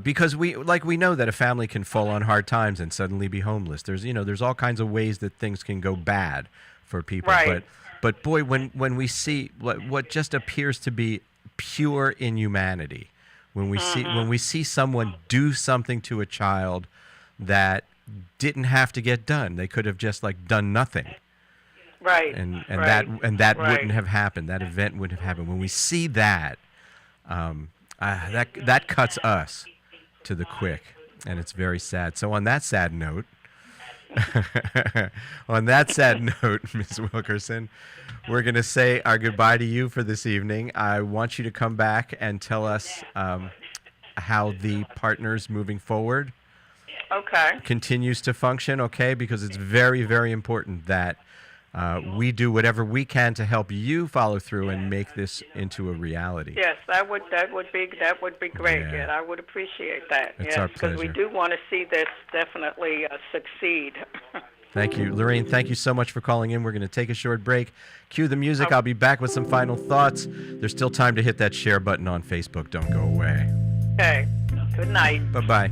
because we know that a family can fall on hard times and suddenly be homeless. There's all kinds of ways that things can go bad for people. Right. But boy, when we see what just appears to be pure inhumanity, when we see someone do something to a child that didn't have to get done, they could have just done nothing. Right. And right. that Right. wouldn't have happened. That event wouldn't have happened. When we see that, that cuts us to the quick, and it's very sad. So on that sad note, Ms. Wilkerson, we're going to say our goodbye to you for this evening. I want you to come back and tell us how the Partners moving forward Okay. continues to function, okay? Because it's very, very important that we do whatever we can to help you follow through and make this into a reality. Yes, that would be great. Yeah. Yeah, I would appreciate that. It's yes, our because we pleasure. do want to see this definitely succeed. Thank you. Lorraine, thank you so much for calling in. We're going to take a short break. Cue the music. I'll be back with some final thoughts. There's still time to hit that share button on Facebook. Don't go away. Okay. Good night. Bye-bye.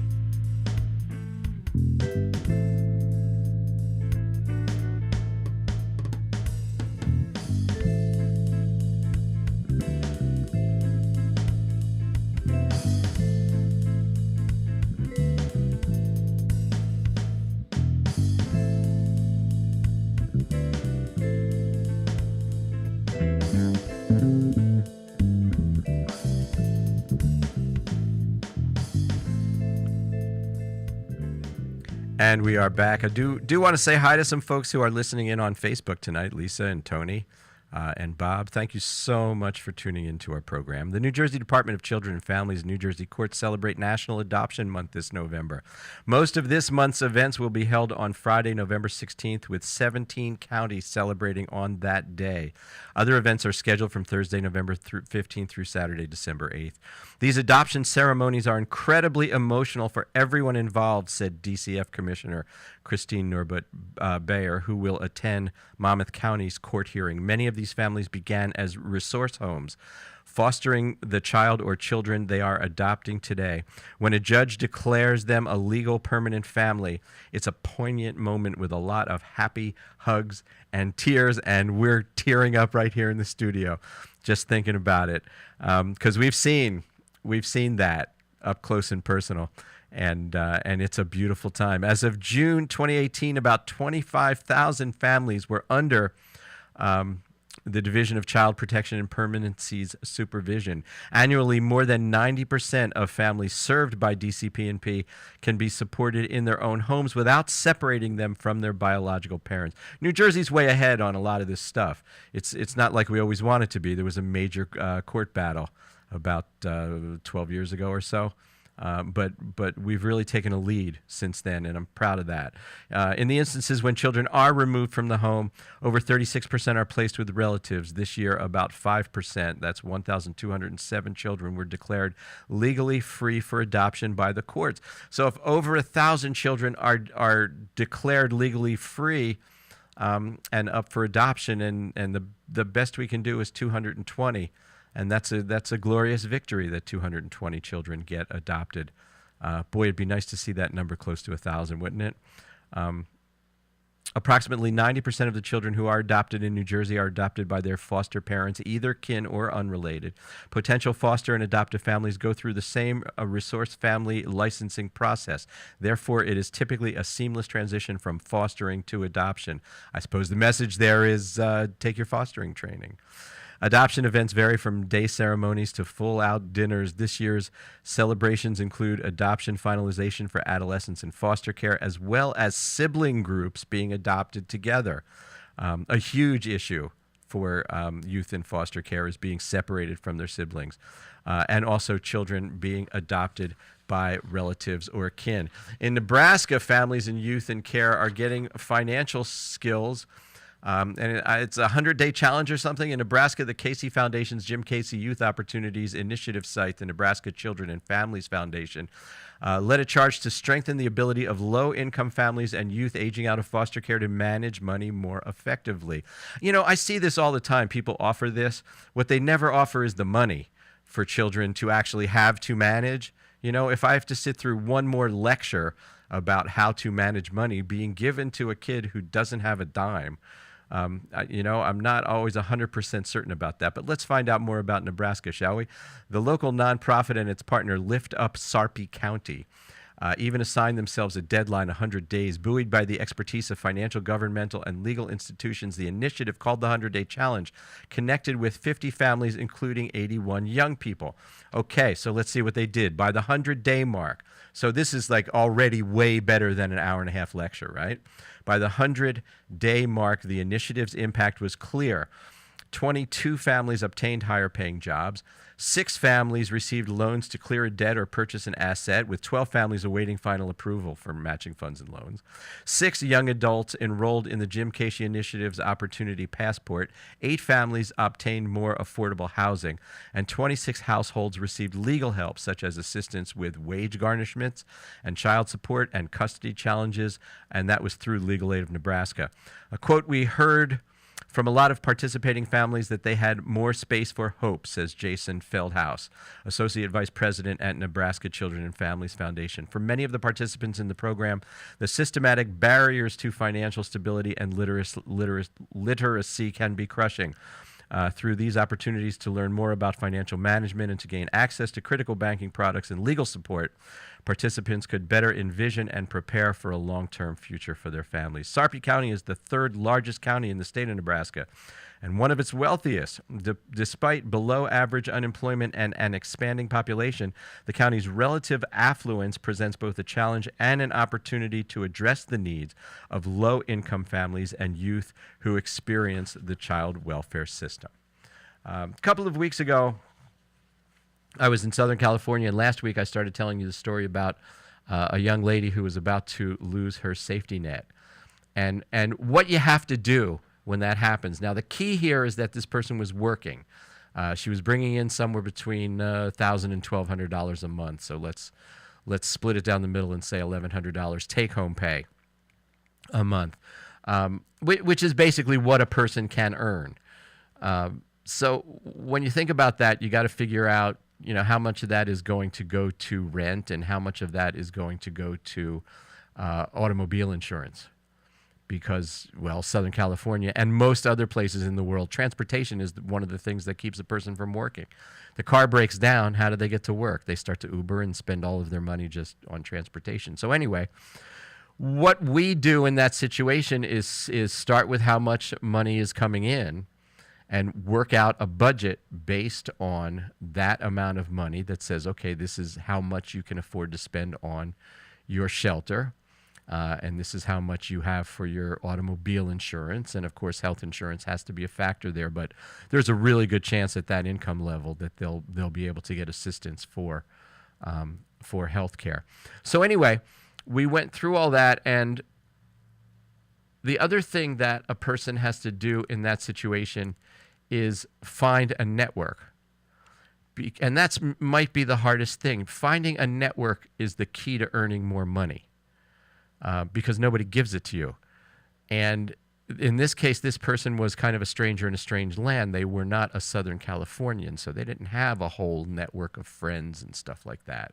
And we are back. I do want to say hi to some folks who are listening in on Facebook tonight, Lisa and Tony. And Bob, thank you so much for tuning into our program. The New Jersey Department of Children and Families and New Jersey courts celebrate National Adoption Month this November. Most of this month's events will be held on Friday, November 16th, with 17 counties celebrating on that day. Other events are scheduled from Thursday, November 15th through Saturday, December 8th. These adoption ceremonies are incredibly emotional for everyone involved, said DCF Commissioner Christine Norbut Bayer, who will attend Monmouth County's court hearing. Many of these families began as resource homes, fostering the child or children they are adopting today. When a judge declares them a legal permanent family, it's a poignant moment with a lot of happy hugs and tears, and we're tearing up right here in the studio just thinking about it, because we've seen that up close and personal. And it's a beautiful time. As of June 2018, about 25,000 families were under the Division of Child Protection and Permanency's supervision. Annually, more than 90% of families served by DCP&P can be supported in their own homes without separating them from their biological parents. New Jersey's way ahead on a lot of this stuff. It's not like we always want it to be. There was a major court battle about 12 years ago or so. But we've really taken a lead since then, and I'm proud of that. In the instances when children are removed from the home, over 36% are placed with relatives. This year, about 5%, that's 1,207 children, were declared legally free for adoption by the courts. So if over 1,000 children are declared legally free and up for adoption, and the best we can do is 220, and that's a glorious victory that 220 children get adopted. Boy, it'd be nice to see that number close to 1,000, wouldn't it? Approximately 90% of the children who are adopted in New Jersey are adopted by their foster parents, either kin or unrelated. Potential foster and adoptive families go through the same resource family licensing process. Therefore, it is typically a seamless transition from fostering to adoption. I suppose the message there is take your fostering training. Adoption events vary from day ceremonies to full-out dinners. This year's celebrations include adoption finalization for adolescents in foster care, as well as sibling groups being adopted together. A huge issue for youth in foster care is being separated from their siblings, and also children being adopted by relatives or kin. In Nebraska, families and youth in care are getting financial skills. And it's a 100-day challenge or something. In Nebraska, the Casey Foundation's Jim Casey Youth Opportunities Initiative site, the Nebraska Children and Families Foundation, led a charge to strengthen the ability of low-income families and youth aging out of foster care to manage money more effectively. You know, I see this all the time. People offer this. What they never offer is the money for children to actually have to manage. You know, if I have to sit through one more lecture about how to manage money being given to a kid who doesn't have a dime, you know, I'm not always 100% certain about that, but let's find out more about Nebraska, shall we? The local nonprofit and its partner, Lift Up Sarpy County, even assigned themselves a deadline, 100 days. Buoyed by the expertise of financial, governmental, and legal institutions, the initiative, called the 100-Day Challenge, connected with 50 families, including 81 young people. Okay, so let's see what they did. By the 100-day mark, so this is like already way better than an hour-and-a-half lecture, right? By the 100-day mark, the initiative's impact was clear. 22 families obtained higher-paying jobs. 6 families received loans to clear a debt or purchase an asset, with 12 families awaiting final approval for matching funds and loans. 6 young adults enrolled in the Jim Casey Initiative's Opportunity Passport. 8 families obtained more affordable housing. And 26 households received legal help, such as assistance with wage garnishments and child support and custody challenges, and that was through Legal Aid of Nebraska. A quote we heard from a lot of participating families that they had more space for hope, says Jason Feldhaus, Associate Vice President at Nebraska Children and Families Foundation. For many of the participants in the program, the systematic barriers to financial stability and literacy can be crushing. Through these opportunities to learn more about financial management and to gain access to critical banking products and legal support, participants could better envision and prepare for a long-term future for their families. Sarpy County is the 3rd largest county in the state of Nebraska and one of its wealthiest. Despite below average unemployment and an expanding population, the county's relative affluence presents both a challenge and an opportunity to address the needs of low income families and youth who experience the child welfare system. A couple of weeks ago, I was in Southern California, and last week I started telling you the story about a young lady who was about to lose her safety net. And what you have to do when that happens. Now, the key here is that this person was working. She was bringing in somewhere between $1,000 and $1,200 a month. So let's split it down the middle and say $1,100 take-home pay a month, which is basically what a person can earn. So when you think about that, you got to figure out, how much of that is going to go to rent and how much of that is going to go to automobile insurance. Because, well, Southern California and most other places in the world, transportation is one of the things that keeps a person from working. The car breaks down, how do they get to work? They start to Uber and spend all of their money just on transportation. So anyway, what we do in that situation is start with how much money is coming in and work out a budget based on that amount of money that says, okay, this is how much you can afford to spend on your shelter. And this is how much you have for your automobile insurance. And of course, health insurance has to be a factor there, but there's a really good chance at that income level that they'll be able to get assistance for health care. So anyway, we went through all that, and the other thing that a person has to do in that situation is find a network. And that's might be the hardest thing. Finding a network is the key to earning more money. Because nobody gives it to you. And in this case, this person was kind of a stranger in a strange land. They were not a Southern Californian, so they didn't have a whole network of friends and stuff like that.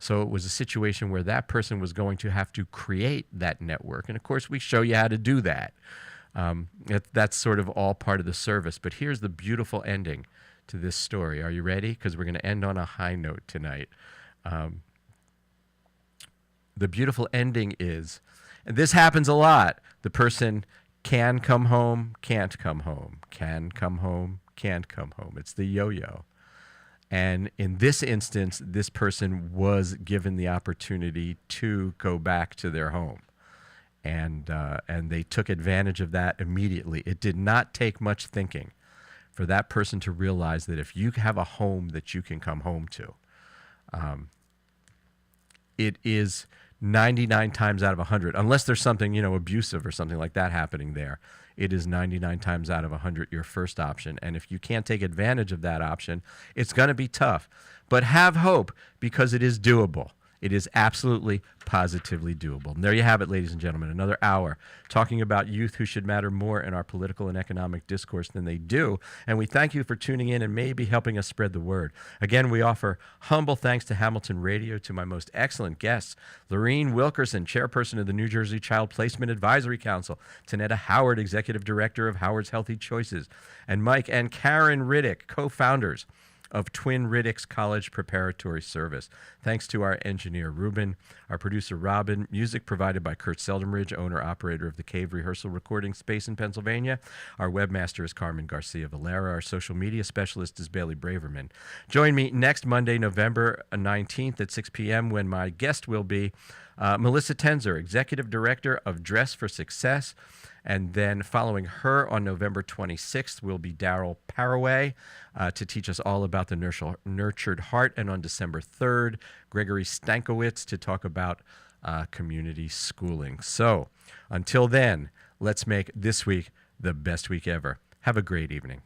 So it was a situation where that person was going to have to create that network. And of course, we show you how to do that. That's sort of all part of the service. But here's the beautiful ending to this story. Are you ready? Because we're going to end on a high note tonight. The beautiful ending is, and this happens a lot, the person can come home, can't come home, can come home, can't come home. It's the yo-yo. And in this instance, this person was given the opportunity to go back to their home. And they took advantage of that immediately. It did not take much thinking for that person to realize that if you have a home that you can come home to, it is 99 times out of 100, unless there's something, abusive or something like that happening there, it is 99 times out of 100 your first option. And if you can't take advantage of that option, it's going to be tough. But have hope, because it is doable. It is absolutely, positively doable. And there you have it, ladies and gentlemen, another hour talking about youth who should matter more in our political and economic discourse than they do. And we thank you for tuning in and maybe helping us spread the word. Again, we offer humble thanks to Hamilton Radio, to my most excellent guests, Lorene Wilkerson, chairperson of the New Jersey Child Placement Advisory Council, Tanetta Howard, executive director of Howard's Healthy Choices, and Mike and Karen Riddick, co-founders of Twin Riddick's College Preparatory Service. Thanks to our engineer, Ruben, our producer, Robin, music provided by Kurt Seldenridge, owner-operator of the Cave Rehearsal Recording Space in Pennsylvania. Our webmaster is Carmen Garcia Valera. Our social media specialist is Bailey Braverman. Join me next Monday, November 19th at 6 p.m. when my guest will be Melissa Tenzer, executive director of Dress for Success. And then following her on November 26th will be Daryl Paraway to teach us all about the nurtured heart. And on December 3rd, Gregory Stankiewicz to talk about community schooling. So until then, let's make this week the best week ever. Have a great evening.